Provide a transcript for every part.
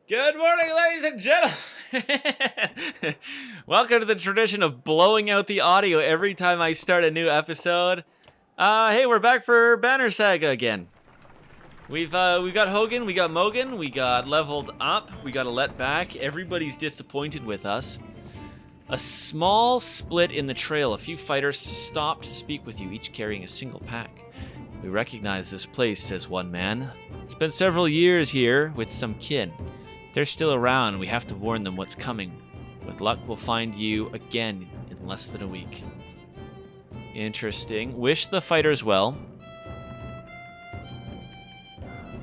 Good morning, ladies and gentlemen. Welcome to the tradition of blowing out the audio every time I start a new episode. Hey, we're back for Banner Saga again. We got Hogan, we got Mogan, we got leveled up, we got a let back. Everybody's disappointed with us. A small split in the trail. A few fighters stopped to speak with you, each carrying a single pack. We recognize this place, says one man. Spent several years here with some kin. They're still around. We have to warn them what's coming. With luck, we'll find you again in less than a week. Interesting. Wish the fighters well.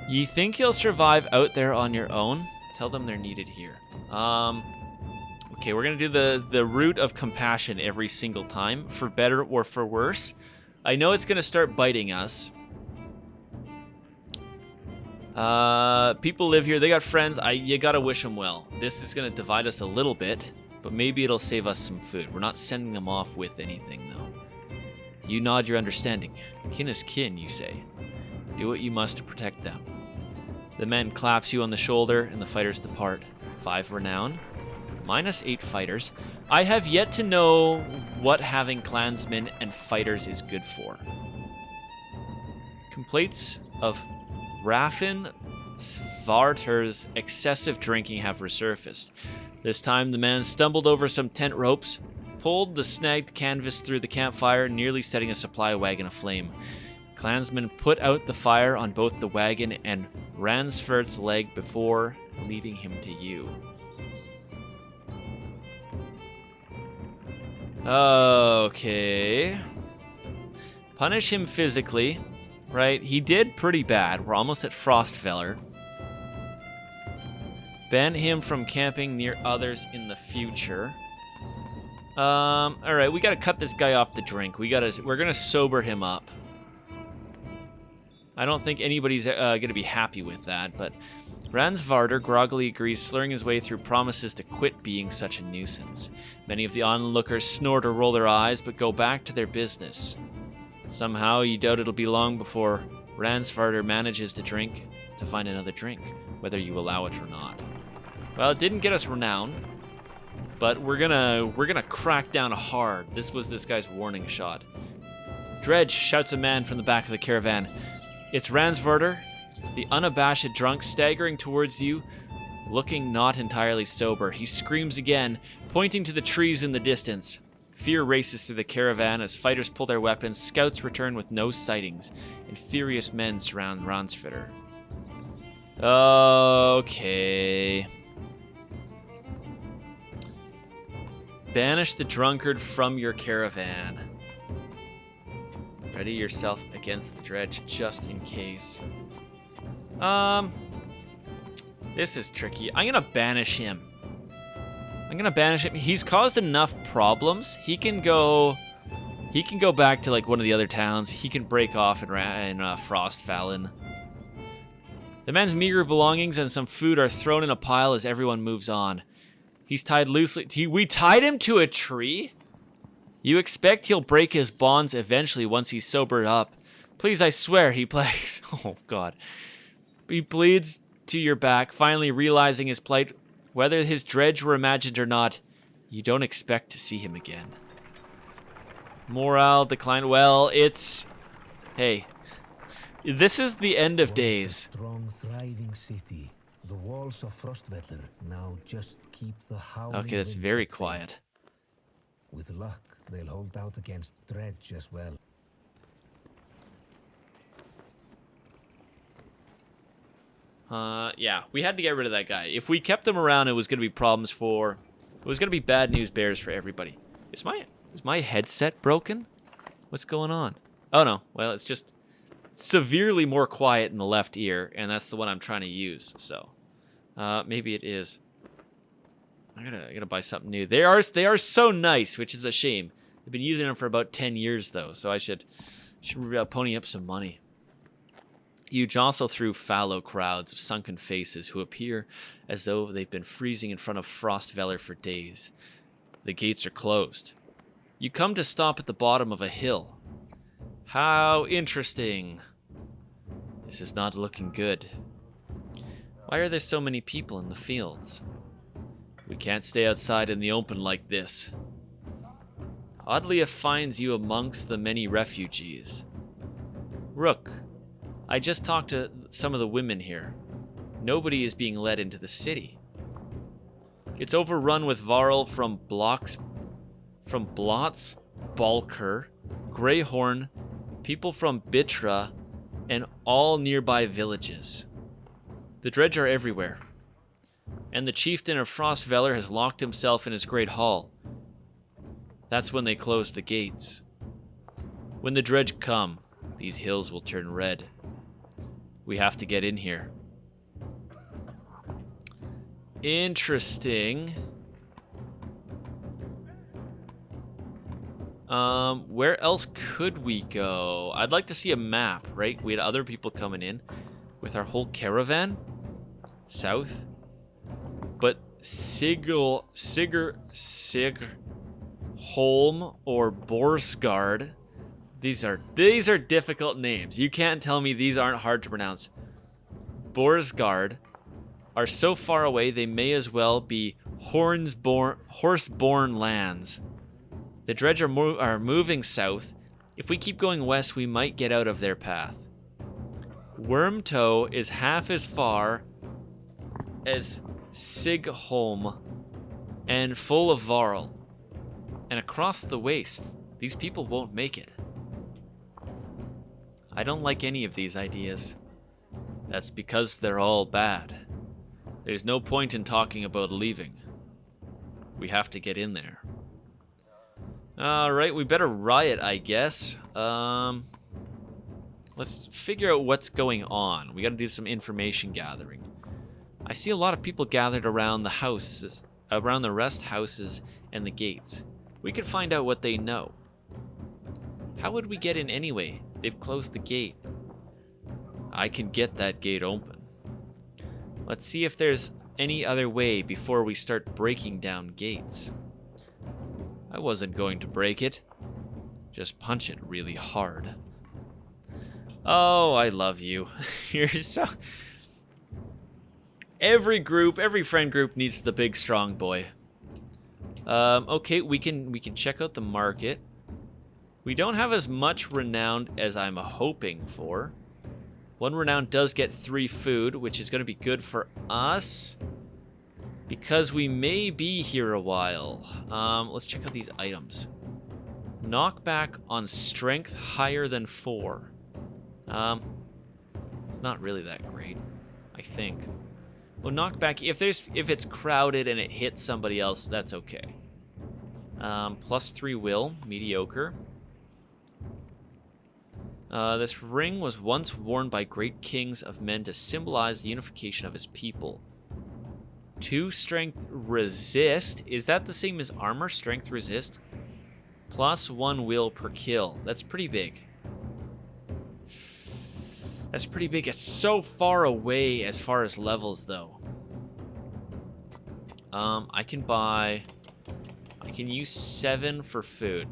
You think you'll survive out there on your own? Tell them they're needed here. Okay, we're going to do the route of compassion every single time, for better or for worse. I know it's going to start biting us. People live here. They got friends. You got to wish them well. This is going to divide us a little bit, but maybe it'll save us some food. We're not sending them off with anything, though. You nod your understanding. Kin is kin, you say. Do what you must to protect them. The man claps you on the shoulder, and the fighters depart. 5 renown. -8 fighters. I have yet to know what having clansmen and fighters is good for. Complaints of Raffin Svarter's excessive drinking have resurfaced. This time the man stumbled over some tent ropes, pulled the snagged canvas through the campfire, nearly setting a supply wagon aflame. Clansmen put out the fire on both the wagon and Ransford's leg before leading him to you. Okay. Punish him physically, right? He did pretty bad. We're almost at Frostfeller. Ban him from camping near others in the future. All right, we gotta cut this guy off the drink. We're gonna sober him up. I don't think anybody's gonna be happy with that, but Ransvarder groggily agrees, slurring his way through promises to quit being such a nuisance. Many of the onlookers snort or roll their eyes, but go back to their business. Somehow, you doubt it'll be long before Ransvarder manages to find another drink, whether you allow it or not. Well, it didn't get us renown, but we're gonna crack down hard. This was this guy's warning shot. Dredge, shouts a man from the back of the caravan. It's Ransvarder, the unabashed drunk, staggering towards you, looking not entirely sober. He screams again, pointing to the trees in the distance. Fear races through the caravan as fighters pull their weapons, scouts return with no sightings, and furious men surround Ransvarder. Okay. Banish the drunkard from your caravan. Ready yourself against the dredge just in case. This is tricky. I'm gonna banish him. He's caused enough problems. He can go back to like one of the other towns. He can break off in Frostfallen. The man's meager belongings and some food are thrown in a pile as everyone moves on. He's tied loosely. We tied him to a tree? You expect he'll break his bonds eventually once he's sobered up. Please, I swear, he plays. Oh, God. He bleeds to your back, finally realizing his plight. Whether his dredge were imagined or not, you don't expect to see him again. Morale declined. Well, it's... Hey, this is the end of days. Strong, thriving city. The walls of Frostfeller now just keep the howling. Okay, that's very quiet. With luck, they'll hold out against Dredge as well. Yeah, we had to get rid of that guy. If we kept him around, it was going to be it was going to be bad news bears for everybody. Is my headset broken? What's going on? Oh no, well, it's just severely more quiet in the left ear, and that's the one I'm trying to use, so. Maybe it is. I gotta buy something new. They are so nice, which is a shame. I've been using them for about 10 years, though, so I should pony up some money. You jostle through fallow crowds of sunken faces who appear as though they've been freezing in front of Frostfeller for days. The gates are closed. You come to stop at the bottom of a hill. How interesting. This is not looking good. Why are there so many people in the fields? We can't stay outside in the open like this. Oddly, it finds you amongst the many refugees. Rook, I just talked to some of the women here. Nobody is being led into the city. It's overrun with Varl from Blotz, Balker, Greyhorn, people from Bitra, and all nearby villages. The Dredge are everywhere, and the chieftain of Frostveller has locked himself in his great hall. That's when they closed the gates. When the Dredge come, these hills will turn red. We have to get in here. Interesting. Where else could we go? I'd like to see a map, right? We had other people coming in with our whole caravan south. But Sigurholm or Borsgard, these are difficult names. You can't tell me these aren't hard to pronounce. Borsgard are so far away they may as well be horse-born lands. The Dredge are moving south. If we keep going west, we might get out of their path. Wormtoe is half as far as Sigholm and full of Varl. And across the waste, these people won't make it. I don't like any of these ideas. That's because they're all bad. There's no point in talking about leaving. We have to get in there. Alright, we better riot, I guess. Let's figure out what's going on. We gotta do some information gathering. I see a lot of people gathered around the houses, around the rest houses and the gates. We could find out what they know. How would we get in anyway? They've closed the gate. I can get that gate open. Let's see if there's any other way before we start breaking down gates. I wasn't going to break it. Just punch it really hard. Oh, I love you. You're so... Every friend group needs the big strong boy. Okay, we can check out the market. We don't have as much renown as I'm hoping for. 1 renown does get 3 food, which is going to be good for us, because we may be here a while. Let's check out these items. Knockback on strength higher than 4. Not really that great, I think. Well, knockback, if it's crowded and it hits somebody else, that's okay. +3 will, mediocre. This ring was once worn by great kings of men to symbolize the unification of his people. 2 strength resist. Is that the same as armor? Strength resist? +1 will per kill. That's pretty big. That's pretty big. It's so far away as far as levels, though. I can use 7 for food.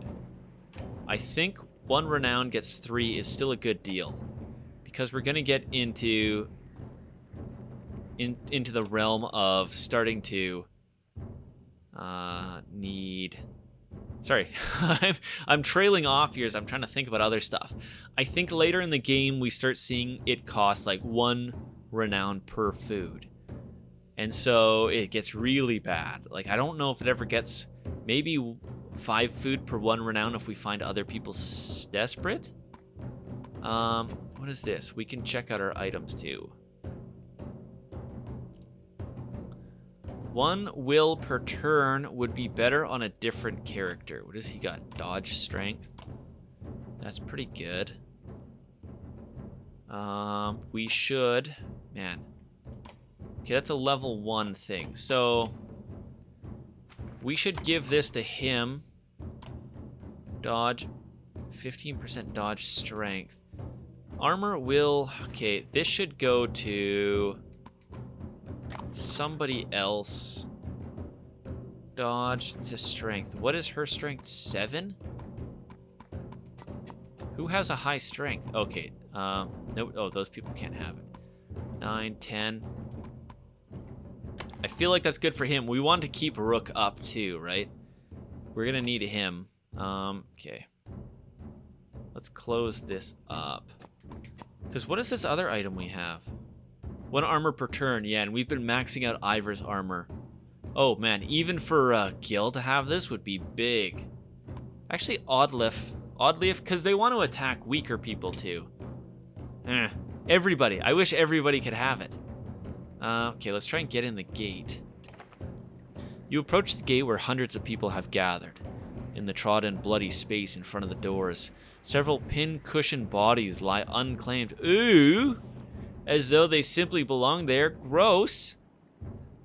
I think 1 renown gets 3 is still a good deal, because we're gonna get into the realm of starting to need. Sorry, I'm trailing off here as I'm trying to think about other stuff. I think later in the game we start seeing it cost like 1 renown per food. And so it gets really bad. Like, I don't know if it ever gets maybe 5 food per 1 renown if we find other people desperate. What is this? We can check out our items too. 1 will per turn would be better on a different character. What has he got? Dodge strength. That's pretty good. We should... Man. Okay, that's a level 1 thing. So, we should give this to him. Dodge. 15% dodge strength. Armor will... Okay, this should go to... somebody else. Dodge to strength. What is her strength? 7? Who has a high strength? Okay. No. Oh, those people can't have it. 9, 10. feel like that's good for him. We want to keep Rook up too, right? We're gonna need him. Okay. Let's close this up. Because what is this other item we have? 1 armor per turn, yeah, and we've been maxing out Ivor's armor. Oh man, even for Gil to have this would be big. Actually, Oddleif, because they want to attack weaker people too. Everybody, I wish everybody could have it. Okay, let's try and get in the gate. You approach the gate where hundreds of people have gathered. In the trodden, bloody space in front of the doors, several pin-cushioned bodies lie unclaimed. Ooh! As though they simply belong there. Gross!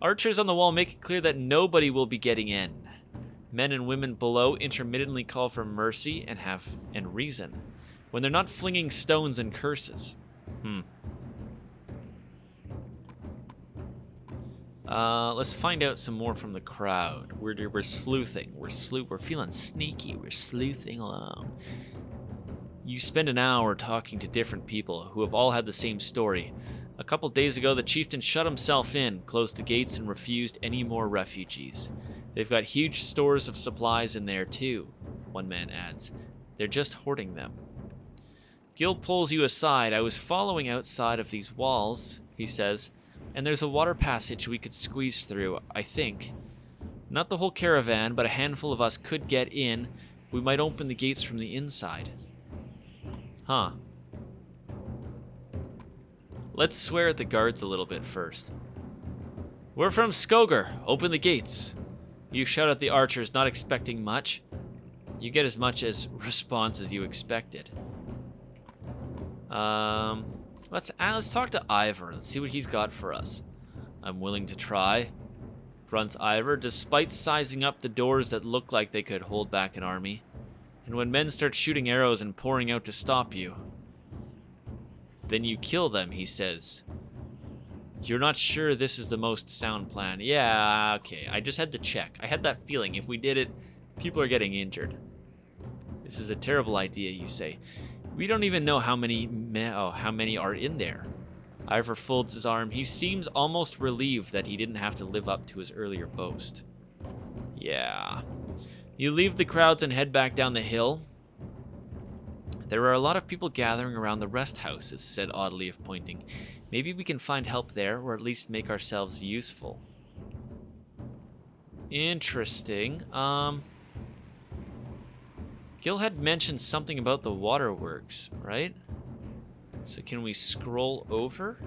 Archers on the wall make it clear that nobody will be getting in. Men and women below intermittently call for mercy and reason, when they're not flinging stones and curses. Let's find out some more from the crowd. We're sleuthing. We're feeling sneaky. We're sleuthing along. You spend an hour talking to different people who have all had the same story. A couple days ago, the chieftain shut himself in, closed the gates, and refused any more refugees. They've got huge stores of supplies in there too, one man adds. They're just hoarding them. Gil pulls you aside. I was following outside of these walls, he says, and there's a water passage we could squeeze through, I think. Not the whole caravan, but a handful of us could get in. We might open the gates from the inside. Huh. Let's swear at the guards a little bit first. We're from Skogar. Open the gates. You shout at the archers, not expecting much. You get as much as response as you expected. Let's talk to Ivor and see what he's got for us. I'm willing to try, grunts Ivor, despite sizing up the doors that look like they could hold back an army. And when men start shooting arrows and pouring out to stop you, then you kill them, he says. You're not sure this is the most sound plan. Yeah, okay, I just had to check. I had that feeling if we did it, people are getting injured. This is a terrible idea, you say. We don't even know how many are in there. Ivor folds his arm. He seems almost relieved that he didn't have to live up to his earlier boast. Yeah. You leave the crowds and head back down the hill. There are a lot of people gathering around the rest houses, said Oddleif, pointing. Maybe we can find help there, or at least make ourselves useful. Interesting. Gil had mentioned something about the waterworks, right? So can we scroll over?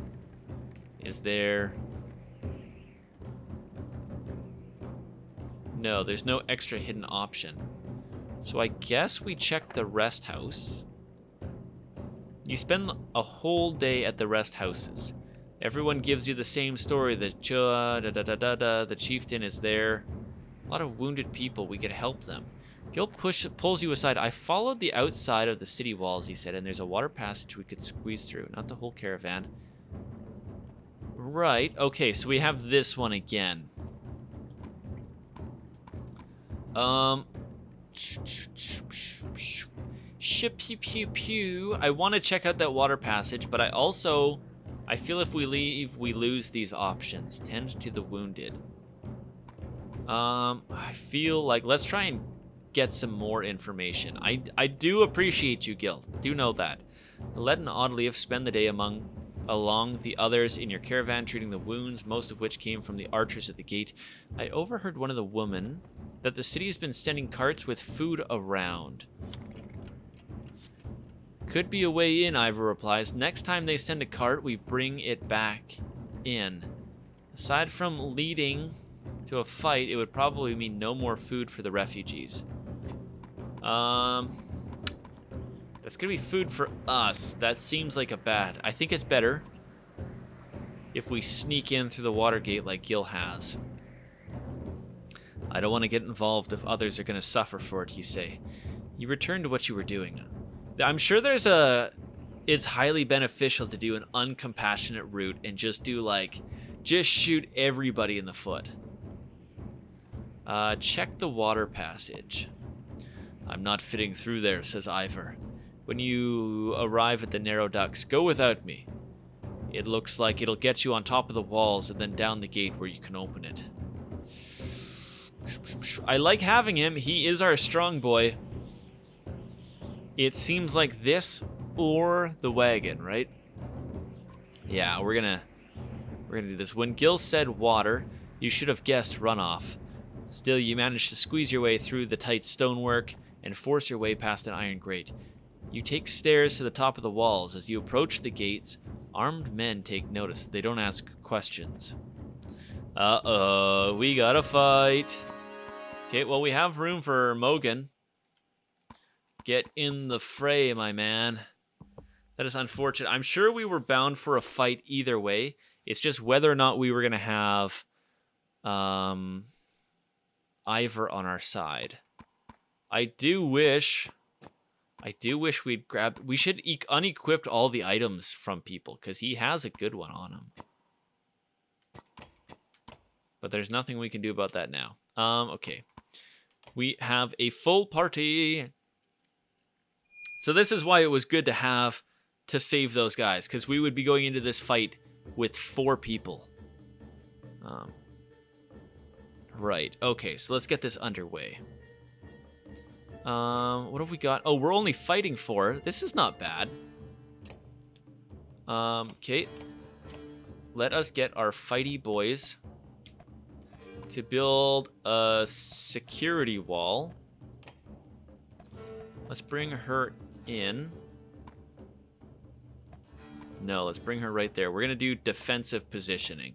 Is there... No, there's no extra hidden option. So I guess we check the rest house. You spend a whole day at the rest houses. Everyone gives you the same story. The chieftain is there. A lot of wounded people. We could help them. Gil pulls you aside. I followed the outside of the city walls, he said, and there's a water passage we could squeeze through. Not the whole caravan. Right. Okay, so we have this one again. Pew pew. I want to check out that water passage, but I feel if we leave, we lose these options. Tend to the wounded. I feel like let's try and get some more information. I do appreciate you, Gil. Do know that. Let an Oddleif spend the day along the others in your caravan, treating the wounds, most of which came from the archers at the gate. I overheard one of the women that the city has been sending carts with food around. Could be a way in, Ivor replies. Next time they send a cart, we bring it back in. Aside from leading to a fight, it would probably mean no more food for the refugees. That's gonna be food for us. That seems like a bad. I think it's better if we sneak in through the water gate like Gil has. I don't want to get involved if others are gonna suffer for it, you say. You return to what you were doing. I'm sure it's highly beneficial to do an uncompassionate route and just shoot everybody in the foot. Check the water passage. I'm not fitting through there, says Ivor. When you arrive at the narrow ducts, go without me. It looks like it'll get you on top of the walls and then down the gate where you can open it. I like having him. He is our strong boy. It seems like this or the wagon, right? Yeah, we're gonna do this. When Gil said water, you should have guessed runoff. Still, you managed to squeeze your way through the tight stonework and force your way past an iron grate. You take stairs to the top of the walls. As you approach the gates, armed men take notice. They don't ask questions. Uh-oh, we gotta fight. Okay, well, we have room for Mogan. Get in the fray, my man. That is unfortunate. I'm sure we were bound for a fight either way. It's just whether or not we were going to have Ivor on our side. I do wish we'd grab... We should unequip all the items from people, because he has a good one on him. But there's nothing we can do about that now. Okay. We have a full party. So this is why it was good to save those guys, because we would be going into this fight with 4 people. Right. Okay, so let's get this underway. What have we got? Oh, we're only fighting 4. This is not bad. Okay. Let us get our fighty boys to build a security wall. Let's bring her in. No, let's bring her right there. We're going to do defensive positioning.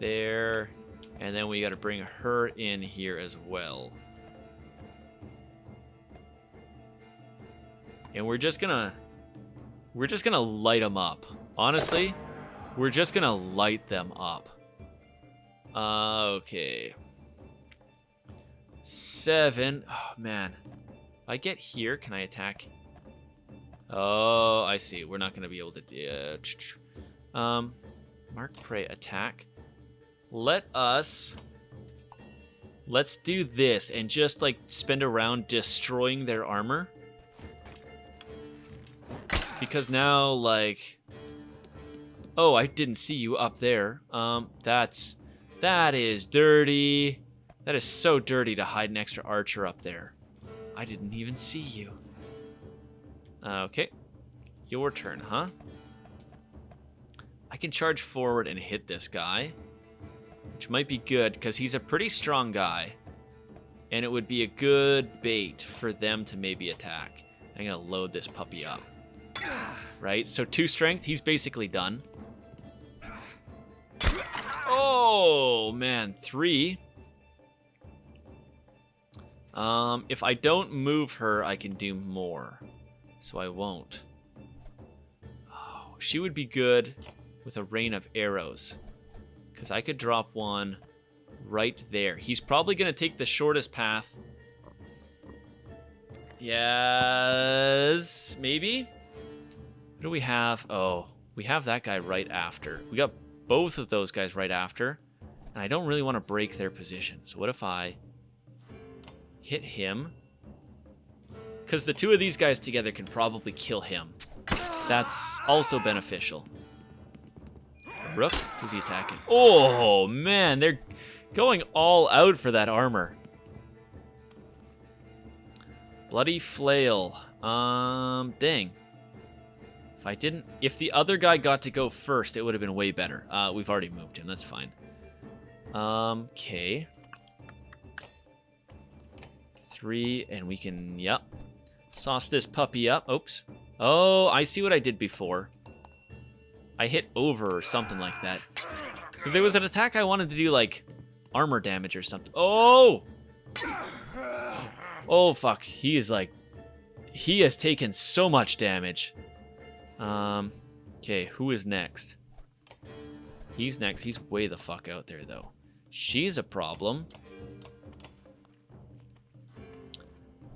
There. And then we got to bring her in here as well. And we're just going to light them up. Honestly, we're just going to light them up. Okay. 7. Oh, man. If I get here, can I attack? Oh, I see. We're not going to be able to... Mark Prey attack. Let's do this and just, like, spend a round destroying their armor. Because now, like... Oh, I didn't see you up there. That is dirty. That is so dirty to hide an extra archer up there. I didn't even see you. Okay. Your turn, huh? I can charge forward and hit this guy, which might be good because he's a pretty strong guy. And it would be a good bait for them to maybe attack. I'm going to load this puppy up. Right? So 2 strength, he's basically done. Oh, man. 3. If I don't move her, I can do more. So I won't. Oh, she would be good with a rain of arrows. Because I could drop one right there. He's probably going to take the shortest path. Yes, maybe? What do we have? Oh, we have that guy right after. We got both of those guys right after. And I don't really want to break their position. So what if I hit him? Because the 2 of these guys together can probably kill him. That's also beneficial. Rook? Who's he attacking? Oh, man. They're going all out for that armor. Bloody flail. Dang. If the other guy got to go first, it would have been way better. We've already moved him. That's fine. Okay. 3, and we can, yep. Sauce this puppy up. Oops. Oh, I see what I did before. I hit over or something like that. So there was an attack I wanted to do, like, armor damage or something. Oh! Oh, fuck. He is, like... He has taken so much damage. Okay, who is next? He's next. He's way the fuck out there, though. She's a problem.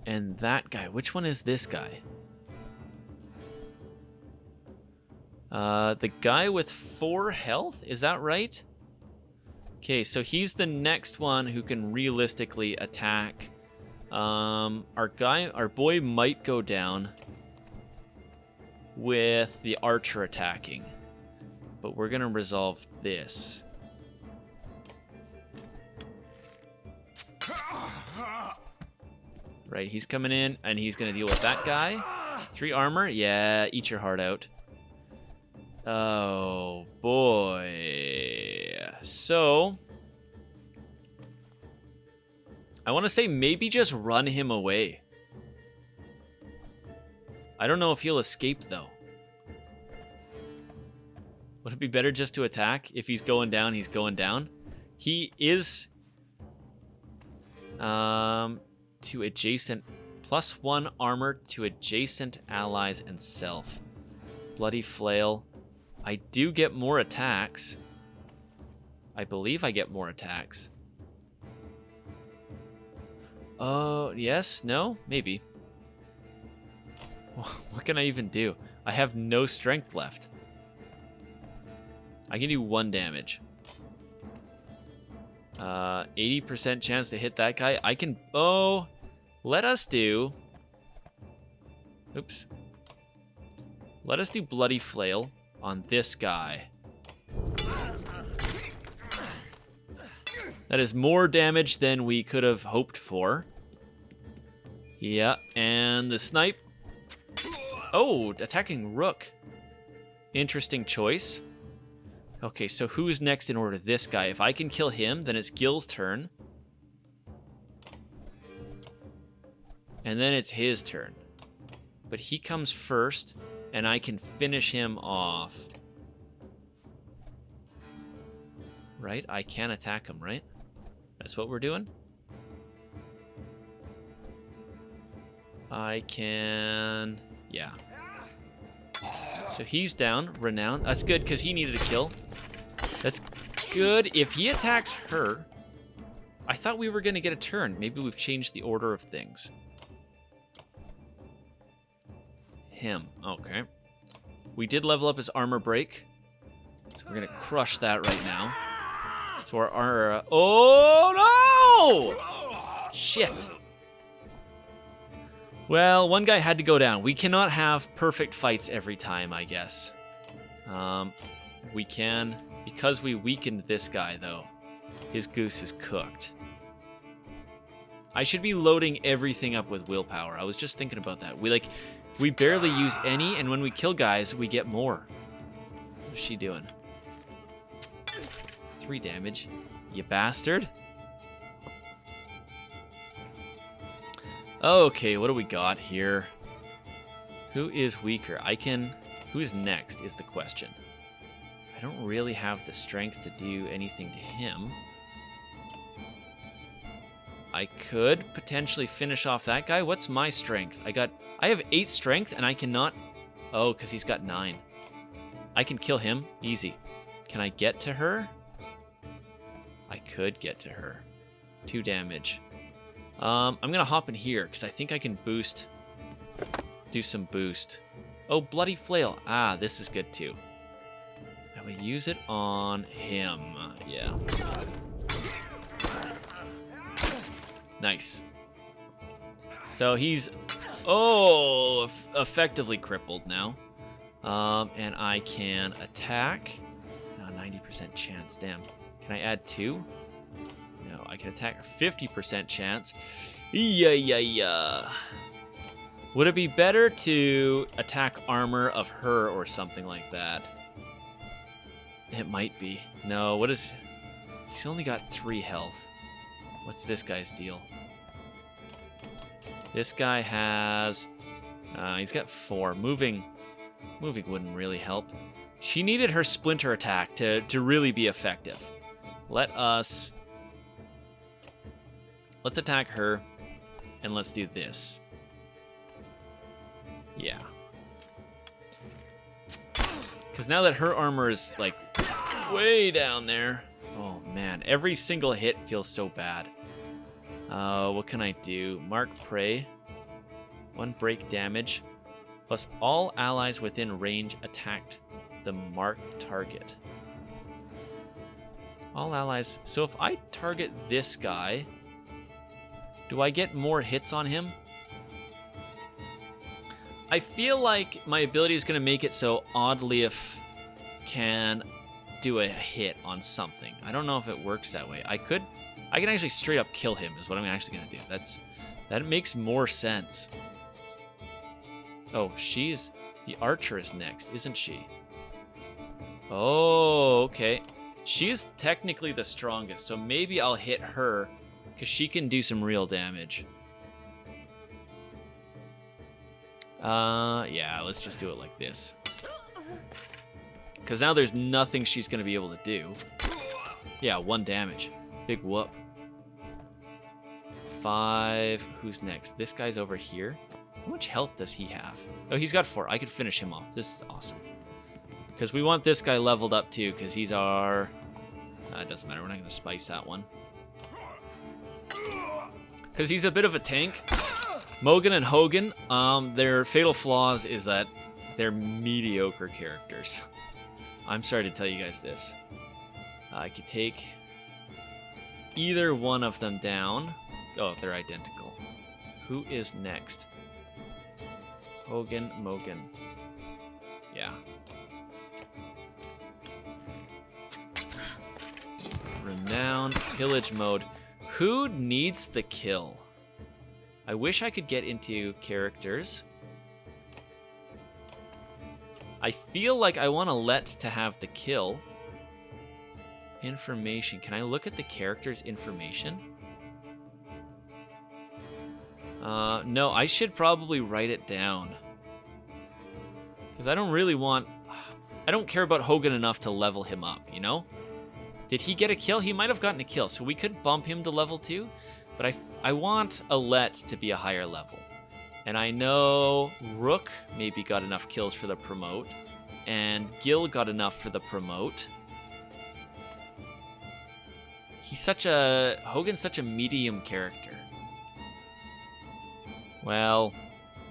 And that guy. Which one is this guy? The guy with 4 health? Is that right? Okay, so he's the next one who can realistically attack. Our boy might go down. with the archer attacking. But we're going to resolve this. Right, he's coming in, and he's going to deal with that guy. 3 armor. Yeah, eat your heart out. Oh, boy. So, I want to say maybe just run him away. I don't know if he'll escape, though. Would it be better just to attack? If he's going down, he's going down. He is to adjacent, +1 armor to adjacent allies and self. Bloody flail. I do get more attacks. I believe I get more attacks. Oh, yes? No? Maybe. What can I even do? I have no strength left. I can do 1 damage. 80% chance to hit that guy. I can... Oh, let us do... Oops. Let us do Bloody Flail on this guy. That is more damage than we could have hoped for. Yeah, and the snipe. Oh, attacking Rook. Interesting choice. Okay, so who's next in order? This guy. If I can kill him, then it's Gil's turn. And then it's his turn. But he comes first, and I can finish him off. Right? I can attack him, right? That's what we're doing? I can... Yeah. So he's down. Renown. That's good, because he needed a kill. That's good. If he attacks her... I thought we were going to get a turn. Maybe we've changed the order of things. Him. Okay. We did level up his armor break. So we're going to crush that right now. So our... Oh, no! Shit. Well, one guy had to go down. We cannot have perfect fights every time, I guess. We can... Because we weakened this guy, though, his goose is cooked. I should be loading everything up with willpower. I was just thinking about that. We barely use any, and when we kill guys, we get more. What is she doing? 3 damage. You bastard. Okay, what do we got here? Who is weaker? Who is next is the question. I don't really have the strength to do anything to him. I could potentially finish off that guy. What's my strength? I have 8 strength and I cannot... Oh, because he's got 9. I can kill him. Easy. Can I get to her? I could get to her. 2 damage. I'm going to hop in here because I think I can boost. Do some boost. Oh, Bloody Flail. Ah, this is good too. I would use it on him. Yeah. Nice. So he's, effectively crippled now. And I can attack. Oh, 90% chance. Damn. Can I add 2? No, I can attack 50% chance. Yeah. Would it be better to attack armor of her or something like that? It might be. No, what is... He's only got 3 health. What's this guy's deal? This guy has... he's got 4. Moving wouldn't really help. She needed her splinter attack to really be effective. Let's attack her, and let's do this. Yeah. Because now that her armor is, like, way down there... Oh, man. Every single hit feels so bad. What can I do? Mark Prey. 1 break damage. Plus all allies within range attacked the marked target. All allies... So if I target this guy... Do I get more hits on him? I feel like my ability is going to make it so Oddleif can do a hit on something. I don't know if it works that way. I can actually straight up kill him is what I'm actually going to do. That makes more sense. Oh, the archer is next, isn't she? Oh, okay. She is technically the strongest, so maybe I'll hit her because she can do some real damage. Yeah, let's just do it like this. Because now there's nothing she's going to be able to do. Yeah, 1 damage. Big whoop. 5. Who's next? This guy's over here. How much health does he have? Oh, he's got 4. I could finish him off. This is awesome. Because we want this guy leveled up too, because he's our... it doesn't matter. We're not going to spice that one. Because he's a bit of a tank. Mogan and Hogan, their fatal flaws is that they're mediocre characters. I'm sorry to tell you guys this. I could take either one of them down. Oh, they're identical. Who is next? Hogan, Mogan. Yeah. Renown, pillage mode. Who needs the kill? I wish I could get into characters. I feel like I want to let to have the kill. Information. Can I look at the character's information? No, I should probably write it down. Because I don't really want... I don't care about Hogan enough to level him up, you know? Did he get a kill? He might have gotten a kill, so we could bump him to level 2. But I want Alette to be a higher level. And I know Rook maybe got enough kills for the promote. And Gil got enough for the promote. Hogan's such a medium character. Well,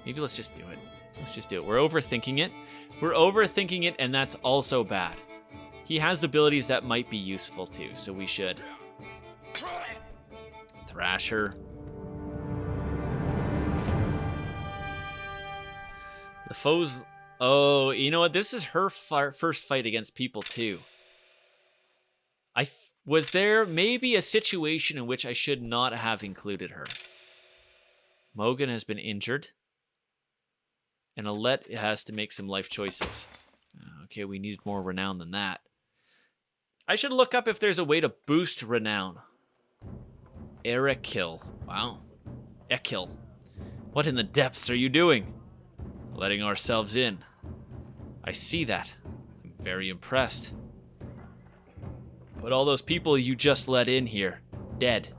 maybe let's just do it. Let's just do it. We're overthinking it. We're overthinking it, and that's also bad. He has abilities that might be useful too, so we should. Thrasher. The foes... Oh, you know what? This is her first fight against people too. Was there maybe a situation in which I should not have included her? Mogan has been injured. And Alette has to make some life choices. Okay, we needed more renown than that. I should look up if there's a way to boost renown. Erekil. Wow. Ekil. What in the depths are you doing? Letting ourselves in. I see that. I'm very impressed. But all those people you just let in here, dead.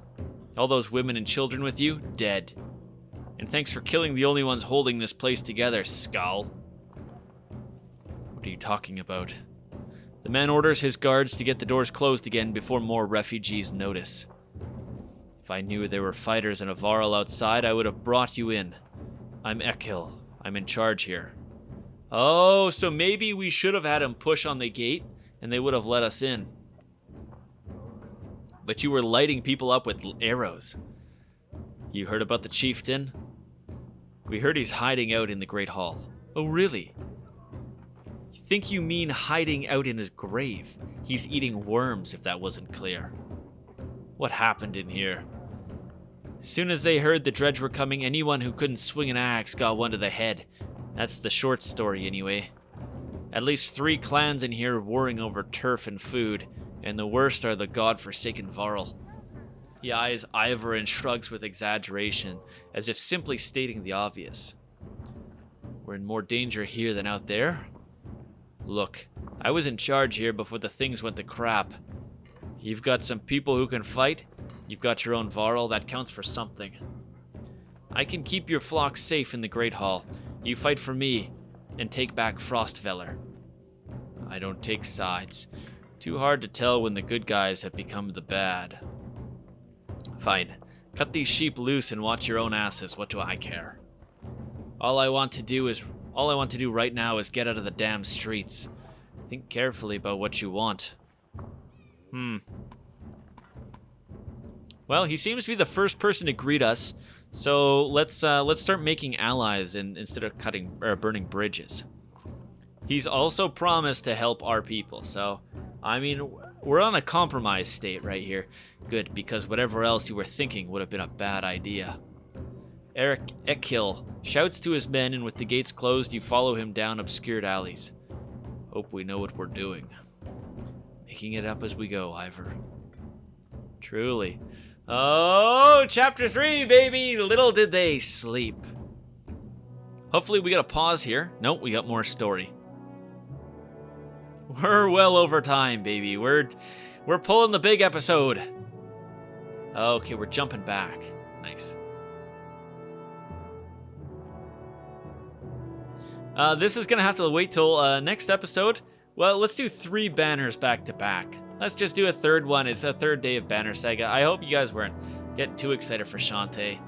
All those women and children with you, dead. And thanks for killing the only ones holding this place together, Skull. What are you talking about? The man orders his guards to get the doors closed again before more refugees notice. If I knew there were fighters and a Varl outside, I would have brought you in. I'm Ekil. I'm in charge here. Oh, so maybe we should have had him push on the gate, and they would have let us in. But you were lighting people up with arrows. You heard about the chieftain? We heard he's hiding out in the Great Hall. Oh, really? Think you mean hiding out in his grave? He's eating worms, if that wasn't clear. What happened in here? As soon as they heard the dredge were coming, anyone who couldn't swing an axe got one to the head. That's the short story, anyway. At least 3 clans in here warring over turf and food, and the worst are the god-forsaken Varl. He eyes Ivor and shrugs with exaggeration, as if simply stating the obvious. We're in more danger here than out there? Look, I was in charge here before the things went to crap. You've got some people who can fight, you've got your own Varl, that counts for something. I can keep your flock safe in the Great Hall. You fight for me, and take back Frostveller. I don't take sides. Too hard to tell when the good guys have become the bad. Fine. Cut these sheep loose and watch your own asses. What do I care? All I want to do right now is get out of the damn streets. Think carefully about what you want. Well, he seems to be the first person to greet us, So let's start making allies instead of cutting or burning bridges. He's also promised to help our people. So, I mean, we're on a compromise state right here. Good, because whatever else you were thinking would have been a bad idea. Eric Ekil shouts to his men, and with the gates closed, you follow him down obscured alleys. Hope we know what we're doing. Making it up as we go, Ivor. Truly. Oh, chapter 3, baby! Little did they sleep. Hopefully we got a pause here. Nope, we got more story. We're well over time, baby. We're pulling the big episode. Okay, we're jumping back. Nice. This is gonna have to wait till next episode. Well, let's do 3 banners back to back. Let's just do a third one. It's a third day of Banner Saga. I hope you guys weren't getting too excited for Shantae.